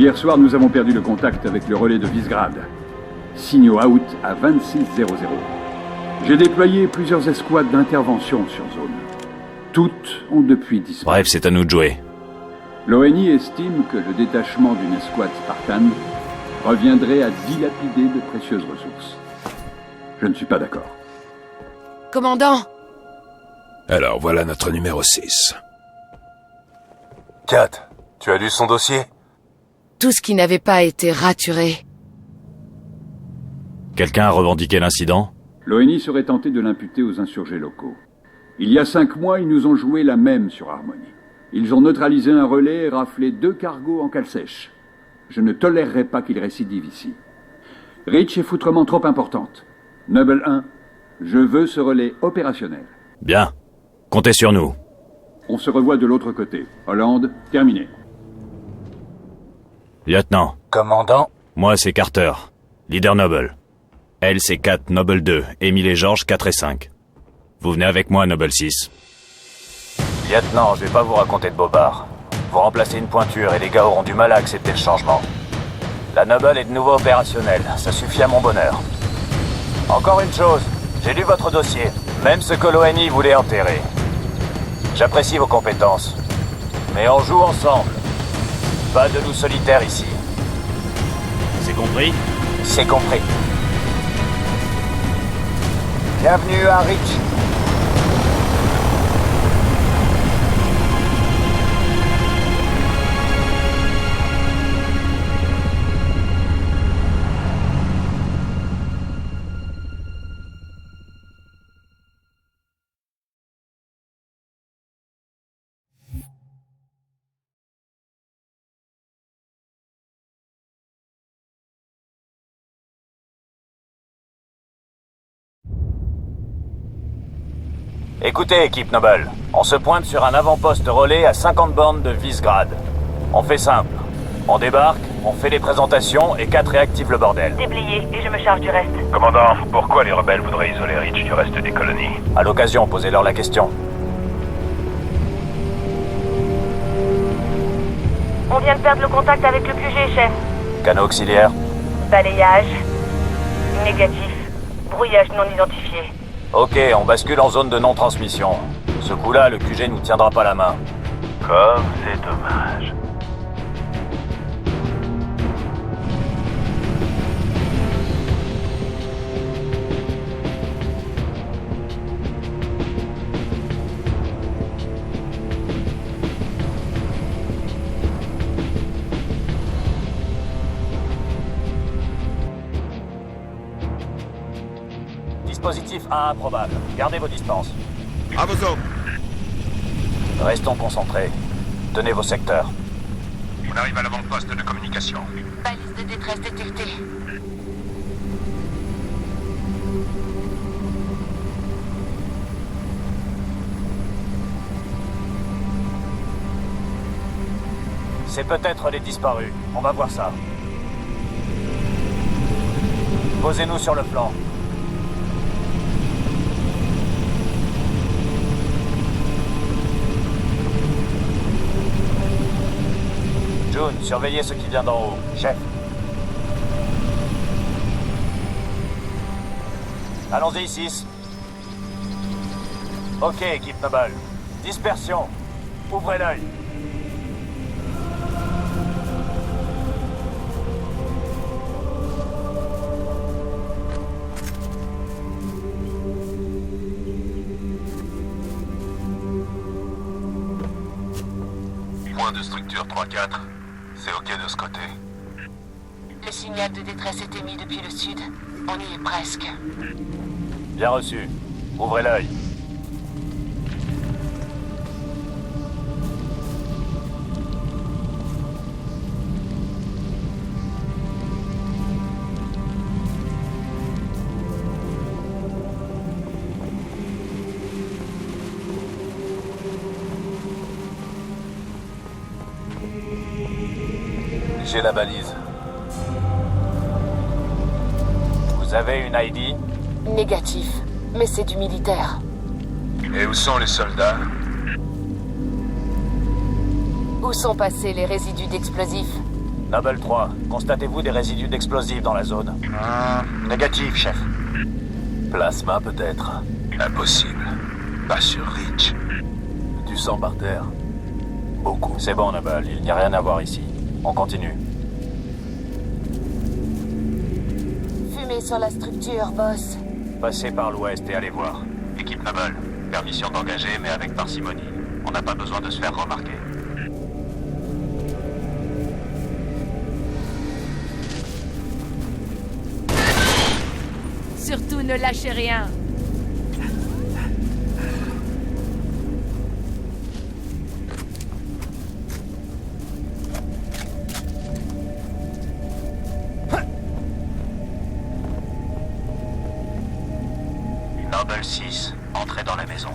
Hier soir, nous avons perdu le contact avec le relais de Visegrad. Signaux out à 2600. J'ai déployé plusieurs escouades d'intervention sur zone. Toutes ont depuis disparu. Bref, c'est à nous de jouer. L'ONI estime que le détachement d'une escouade Spartan reviendrait à dilapider de précieuses ressources. Je ne suis pas d'accord. Commandant! Alors, voilà notre numéro 6. Kat, tu as lu son dossier? Tout ce qui n'avait pas été raturé. Quelqu'un a revendiqué l'incident? L'ONI serait tenté de l'imputer aux insurgés locaux. Il y a 5 mois, ils nous ont joué la même sur Harmony. Ils ont neutralisé un relais et raflé 2 cargos en cale sèche. Je ne tolérerai pas qu'ils récidivent ici. Reach est foutrement trop importante. Noble 1, je veux ce relais opérationnel. Bien. Comptez sur nous. On se revoit de l'autre côté. Hollande, terminé. Lieutenant. Commandant? Moi, c'est Carter. Leader Noble. Elle, c'est 4, Noble 2. Émile et Georges, 4 et 5. Vous venez avec moi, Noble 6. Lieutenant, je vais pas vous raconter de bobards. Vous remplacez une pointure et les gars auront du mal à accepter le changement. La Noble est de nouveau opérationnelle. Ça suffit à mon bonheur. Encore une chose. J'ai lu votre dossier. Même ce que l'ONI voulait enterrer. J'apprécie vos compétences. Mais on joue ensemble. Pas de loup solitaire ici. C'est compris? C'est compris. Bienvenue à Reach. Écoutez, équipe Noble, on se pointe sur un avant-poste relais à 50 bornes de Visegrad. On fait simple. On débarque, on fait les présentations et 4 réactive le bordel. Déblayé, et je me charge du reste. Commandant, pourquoi les rebelles voudraient isoler Reach du reste des colonies? À l'occasion, posez-leur la question. On vient de perdre le contact avec le QG, chef. Canaux auxiliaire. Balayage. Négatif. Brouillage non identifié. Ok, on bascule en zone de non-transmission. Ce coup-là, le QG nous tiendra pas la main. Comme c'est dommage. Dispositif 1 improbable. Gardez vos distances. À vos ordres. Restons concentrés. Tenez vos secteurs. On arrive à l'avant-poste de communication. Balise de détresse détectée. C'est peut-être les disparus. On va voir ça. Posez-nous sur le flanc. June, surveillez ce qui vient d'en haut. Chef. Allons-y, 6. Ok, équipe Noble. Dispersion. Ouvrez l'œil. Point de structure 3-4. C'est ok de ce côté. Le signal de détresse est émis depuis le sud. On y est presque. Bien reçu. Ouvrez l'œil. J'ai la balise. Vous avez une ID? Négatif. Mais c'est du militaire. Et où sont les soldats? Où sont passés les résidus d'explosifs? Noble 3, constatez-vous des résidus d'explosifs dans la zone? Négatif, chef. Plasma peut-être. Impossible. Pas sur Reach. Du sang par terre. Beaucoup. C'est bon, Noble, il n'y a rien à voir ici. On continue. Fumée sur la structure, boss. Passez par l'ouest et allez voir. Équipe Noble, permission d'engager, mais avec parcimonie. On n'a pas besoin de se faire remarquer. Surtout ne lâchez rien. Noble 6, entrez dans la maison.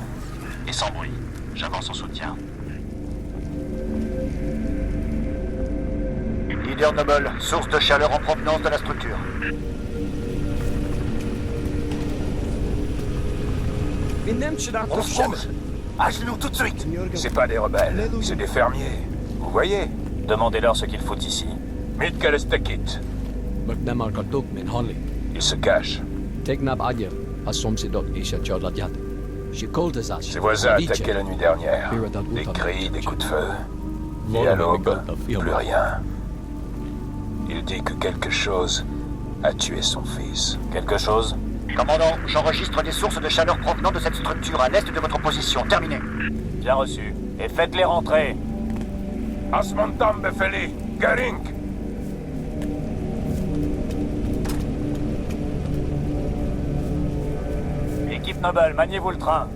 Et sans bruit. J'avance en soutien. Leader Noble, source de chaleur en provenance de la structure. On fonce. À genoux tout de suite. C'est pas des rebelles, c'est des fermiers. Vous voyez? Demandez-leur ce qu'ils foutent ici. Mitkalestakit. Ils se cachent. Ses voisins attaquaient la nuit dernière. Des cris, des coups de feu. Et à l'aube, plus rien. Il dit que quelque chose a tué son fils. Quelque chose? Commandant, j'enregistre des sources de chaleur provenant de cette structure à l'est de votre position. Terminé. Bien reçu. Et faites-les rentrer. Asmontam Befeli, Garink. Équipe Noble, maniez-vous le train.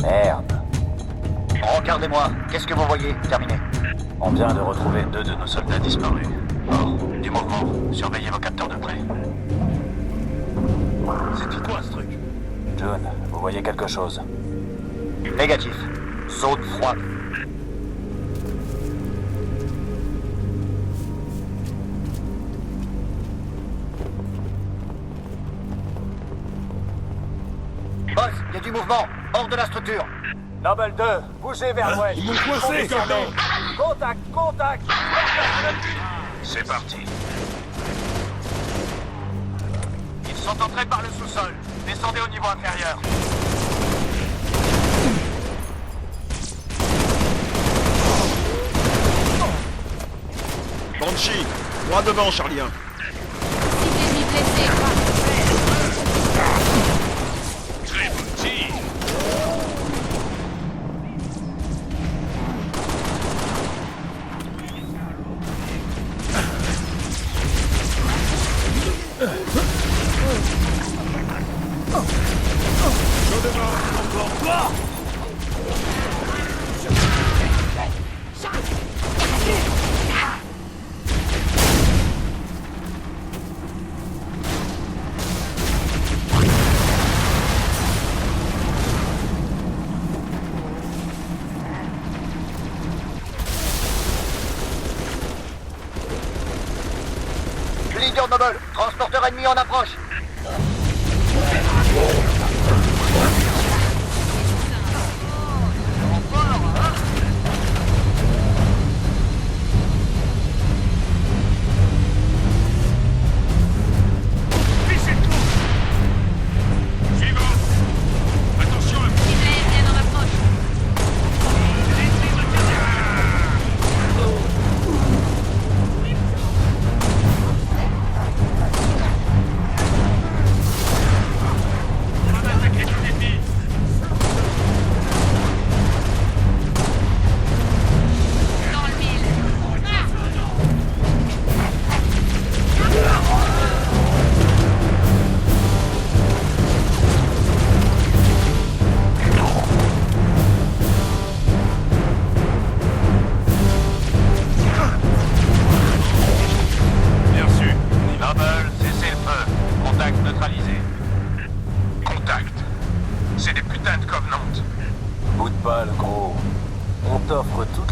Merde. Regardez-moi. Qu'est-ce que vous voyez? Terminé. On vient de retrouver Deux de nos soldats disparus. Or, du mouvement. Surveillez vos capteurs de près. C'était quoi ce truc? June, vous voyez quelque chose? Négatif. Zone froide. Boss, il y a du mouvement. Hors de la structure. Noble 2, bougez vers l'ouest. Ils m'ont coincé, Fermé. Contact, contact. C'est parti. Ils sont entrés par le sous-sol. Descendez au niveau inférieur. Banshee, droit devant, Charlie 1. Cible ennemi blessé. Très bon tir. Leader Noble, transporteur ennemi en approche.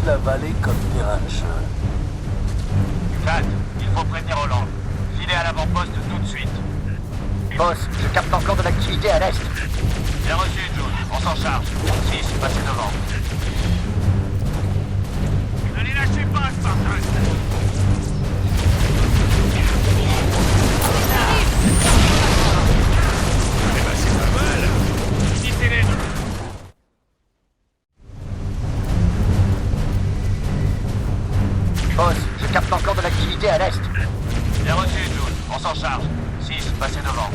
la vallée comme terrain de jeu. 4, il faut prévenir Hollande. Filez à l'avant-poste tout de suite. Boss, je capte encore de l'activité à l'est. Bien reçu, June. On s'en charge. 6, passez devant. Ne les lâchez pas, Spartan. Eh ben, c'est pas mal. Unissez-les. Boss, je capte encore de l'activité à l'est. Bien reçu, June. On s'en charge. 6, passez devant.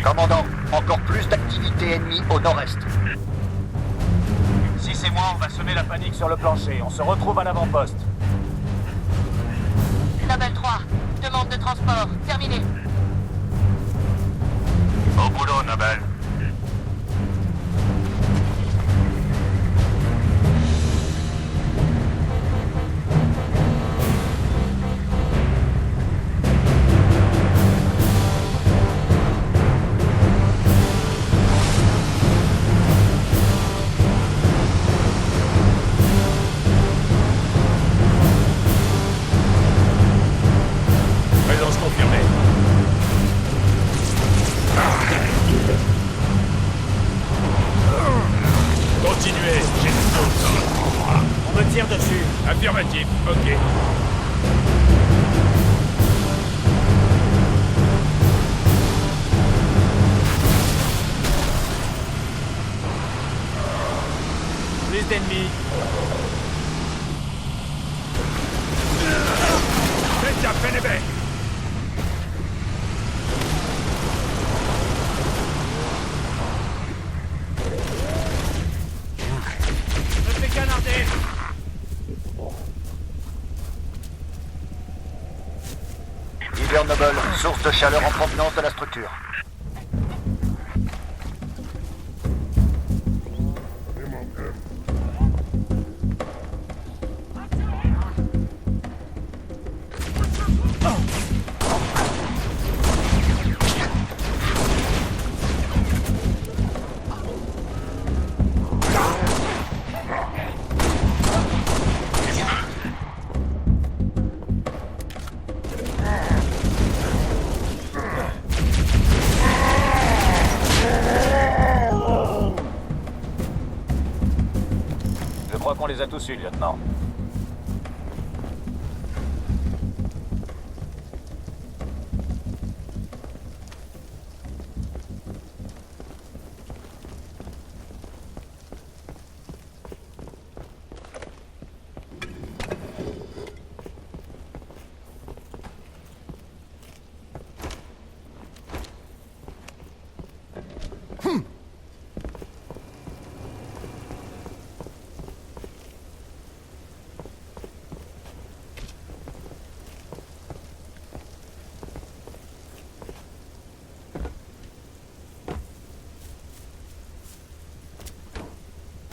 Commandant, encore plus d'activité ennemie au nord-est. 6 et moi, on va semer la panique sur le plancher. On se retrouve à l'avant-poste. Noble 3, demande de transport. Terminé. Au boulot, Noble. Présence confirmée. Continuez, j'ai du temps. On me tire dessus. Affirmatif, ok. Plus d'ennemis. Faites gaffe, Fennebec. Je fais canarder. Leader Noble, source de chaleur en provenance de la structure. Je crois qu'on les a tous eus, lieutenant.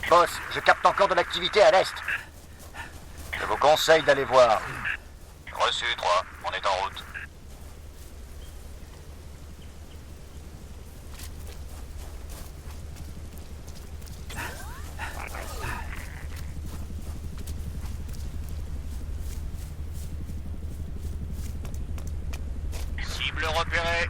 Boss, je capte encore de l'activité à l'est. Je vous conseille d'aller voir. Reçu, 3. On est en route. Cible repérée.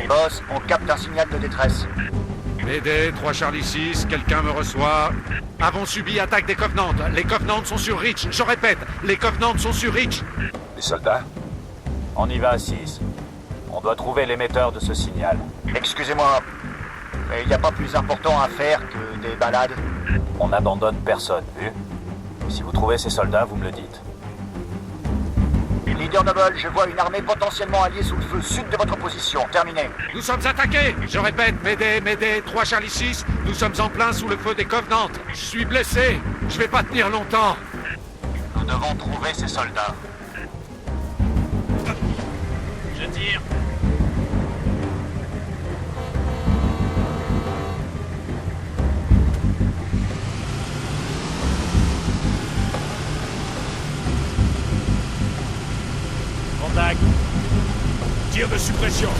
Boss, on capte un signal de détresse. BD, 3 Charlie 6, quelqu'un me reçoit. Avons subi attaque des Covenants. Les Covenants sont sur Reach. Je répète, les Covenants sont sur Reach. Les soldats? On y va à 6. On doit trouver l'émetteur de ce signal. Excusez-moi, mais il n'y a pas plus important à faire que des balades. On n'abandonne personne, vu? Si vous trouvez ces soldats, vous me le dites. Leader Noble, je vois une armée potentiellement alliée sous le feu sud de votre position. Terminé. Nous sommes attaqués. Je répète, Médée, 3 Charlie 6. Nous sommes en plein sous le feu des Covenants. Je suis blessé. Je vais pas tenir longtemps. Nous devons trouver ces soldats. Je tire. Contact. Tir de suppression.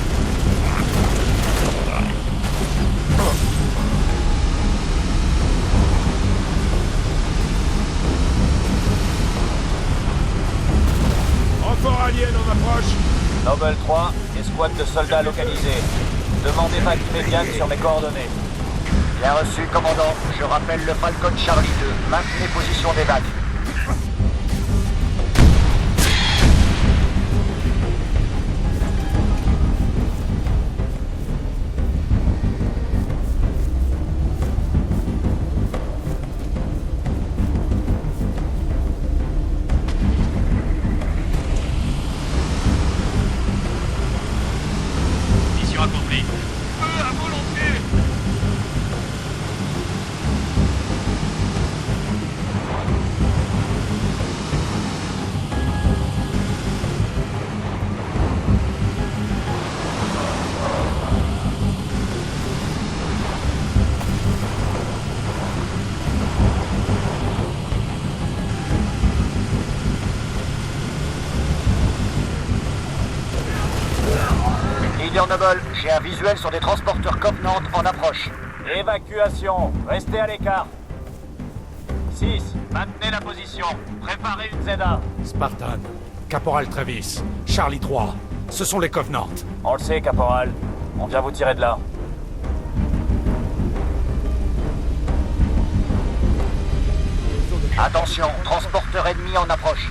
Renfort alien en approche. Noble 3, escouade de soldats localisés. Demandez vague immédiate sur mes coordonnées. Bien reçu, commandant. Je rappelle le Falcon Charlie 2. Maintenez position des vagues. Mission accomplie. Feu à volonté. Leader Noble, j'ai un visuel sur des transporteurs Covenant en approche. Évacuation. Restez à l'écart. 6. Maintenez la position. Préparez une ZA. Spartan, Caporal Travis, Charlie 3. Ce sont les Covenants. On le sait, caporal. On vient vous tirer de là. Attention, transporteur ennemi en approche.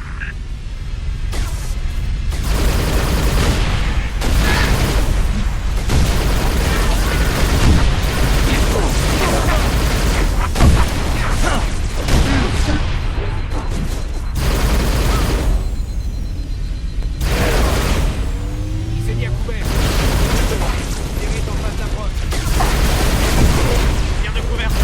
Incendiaire couvert. Tirez en phase d'approche. Tir de couverture.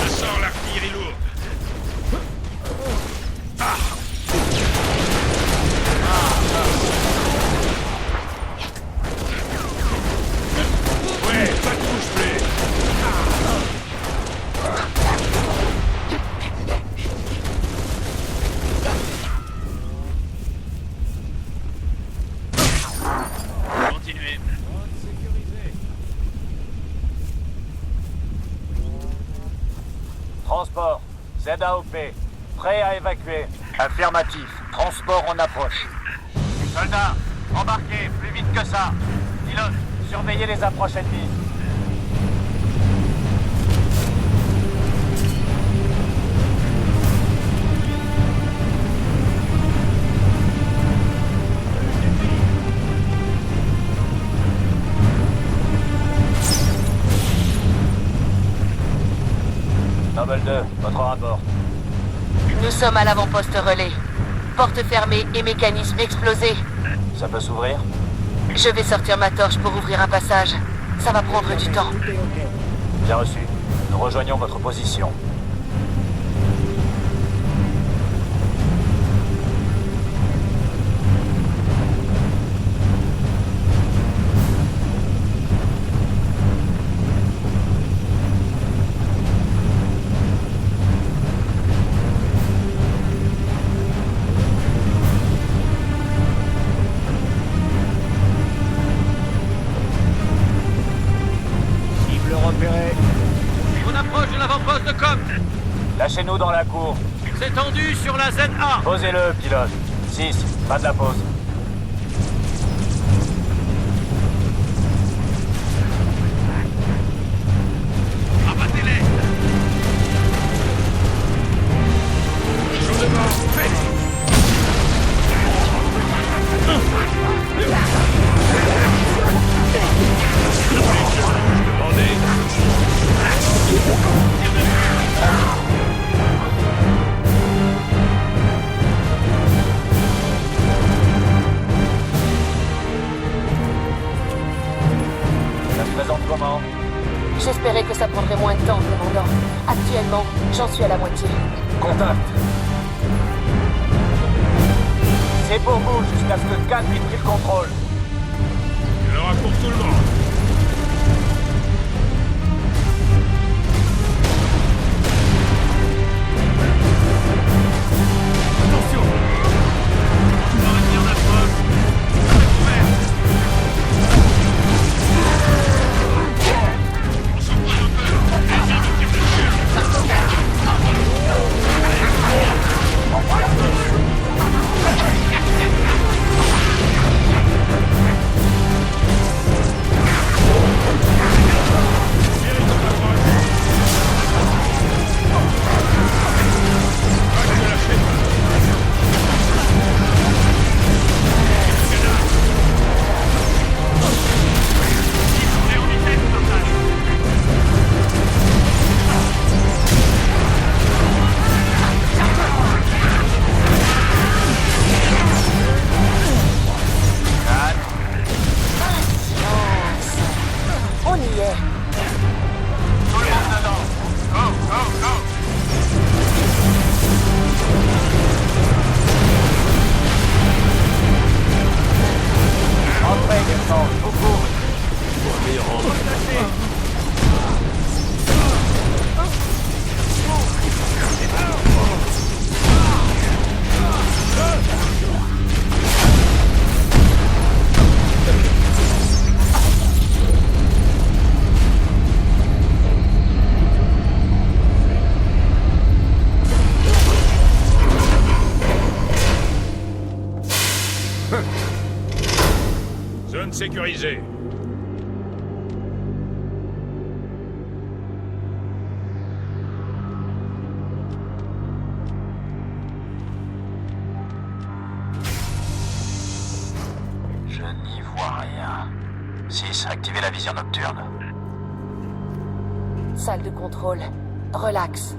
Je sors l'artillerie lourde. Ouais, pas de bouche plus. Continuez. Transport. ZAOP. Prêt à évacuer. Affirmatif. Transport en approche. Soldats, embarquez, plus vite que ça. Pilote, Surveillez les approches ennemies. Noble 2, votre rapport. Nous sommes à l'avant-poste relais. Porte fermée et mécanisme explosé. Ça peut s'ouvrir? Je vais sortir ma torche pour ouvrir un passage. Ça va prendre du temps. Bien reçu. Nous rejoignons votre position. Relâchez-nous dans la cour. C'est tendu sur la ZA. Posez-le, pilote. 6, pas de la pause. Abattez-les. Joue devant. Vite. Ça se présente comment? J'espérais que ça prendrait moins de temps, commandant. Actuellement, j'en suis à la moitié. Contact. C'est pour vous jusqu'à ce que Kat ait pris le contrôle. Il y en aura pour tout le monde. Attention. On va retenir la preuve. Avec ouvert. On s'en prend un peu. Les armes tirent dessus. On y est. Tout le monde dedans. Go, go, go. Entrez, lieutenant. Beaucoup. Zone sécurisée. Je n'y vois rien. 6, activez la vision nocturne. Salle de contrôle. Relax.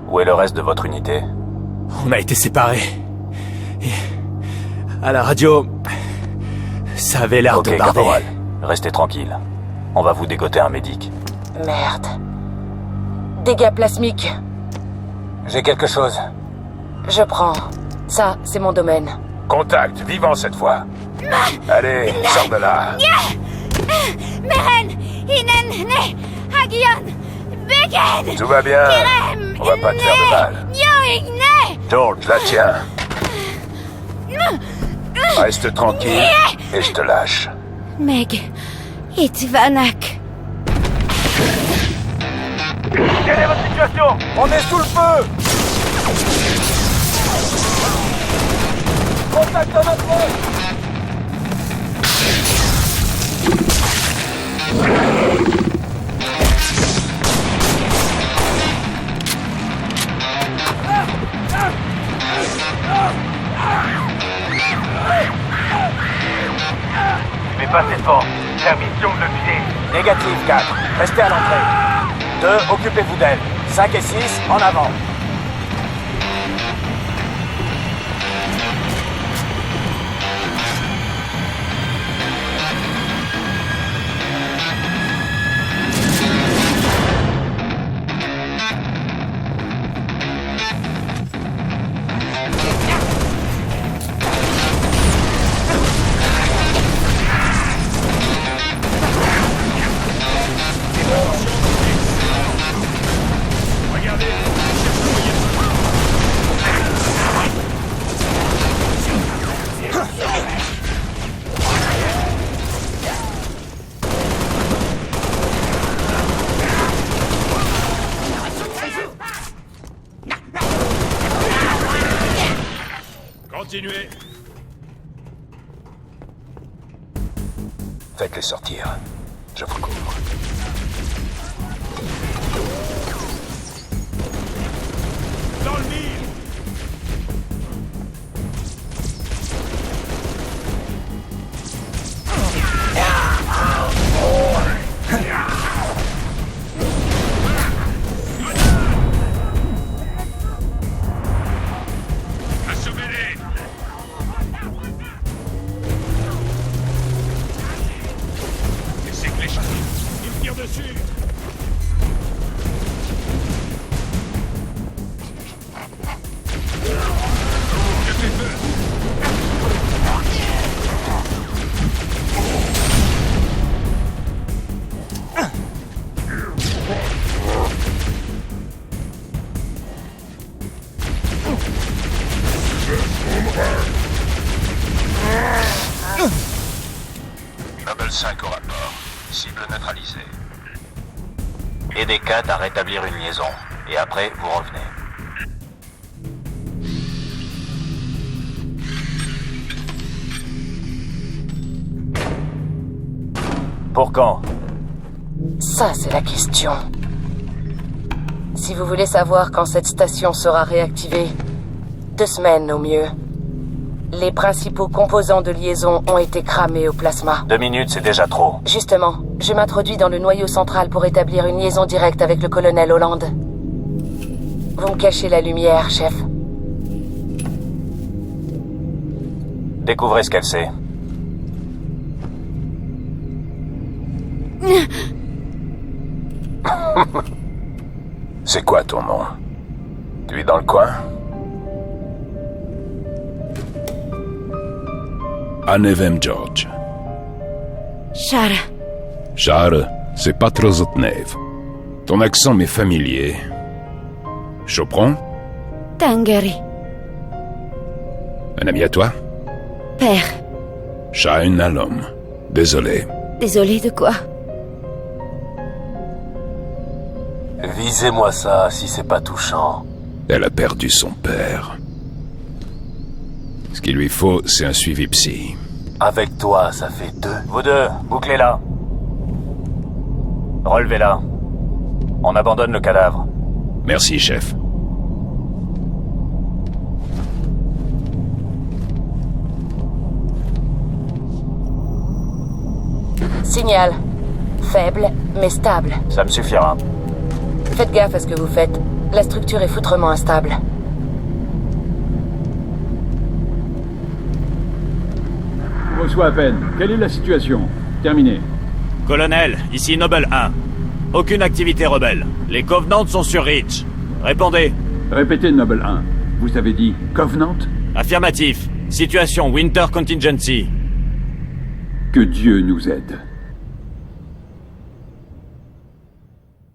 Où est le reste de votre unité? On a été séparés. Et à la radio, ça avait l'air de Ok, barder. caporal. Restez tranquille. On va vous dégoter un médic. Merde. Dégâts plasmiques. J'ai quelque chose. Je prends. Ça, c'est mon domaine. Contact, vivant cette fois. Allez, sors de là. Meren, Inen, Ne, Hagion, Begen, Tout va bien. Kirem, On va pas te faire de mal. Yoing, Ne, George, la tiens. Reste tranquille et je te lâche. Meg, Itvanak. Quelle est votre situation? On est sous le feu! Contact en approche! Mais pas cette force. Permission de le viser. Négatif, 4. Restez à l'entrée. 2, occupez-vous d'elle. 5 et 6, en avant. Regardez, Continuez. Faites-les sortir. Je vous couvre. Dans le mille. Assommez-les. C'est que les choses. Il me tire dessus. Noble 5 au rapport. Cible neutralisée. Aidez Kat à rétablir une liaison. Et après, vous revenez. Pour quand? Ça, c'est la question. Si vous voulez savoir quand cette station sera réactivée, 2 semaines au mieux. Les principaux composants de liaison ont été cramés au plasma. 2 minutes, c'est déjà trop. Justement, je m'introduis dans le noyau central pour établir une liaison directe avec le colonel Holland. Vous me cachez la lumière, chef. Découvrez ce qu'elle sait. C'est quoi ton nom? Tu es dans le coin? Anevem George. Shara. Shara, c'est pas trop Zotnev. Ton accent m'est familier. Chopron? Tangari. Un ami à toi? Père. Shaun Alom. Désolé. Désolé de quoi? Visez-moi ça, si c'est pas touchant. Elle a perdu son père. Ce qu'il lui faut, c'est un suivi psy. Avec toi, ça fait 2. Vous deux, bouclez-la. Relevez-la. On abandonne le cadavre. Merci, chef. Signal. Faible, mais stable. Ça me suffira. Faites gaffe à ce que vous faites. La structure est foutrement instable. Je reçois à peine. Quelle est la situation? Terminé. Colonel, ici Noble 1. Aucune activité rebelle. Les Covenants sont sur Reach. Répondez. Répétez, Noble 1. Vous avez dit Covenant? Affirmatif. Situation Winter Contingency. Que Dieu nous aide.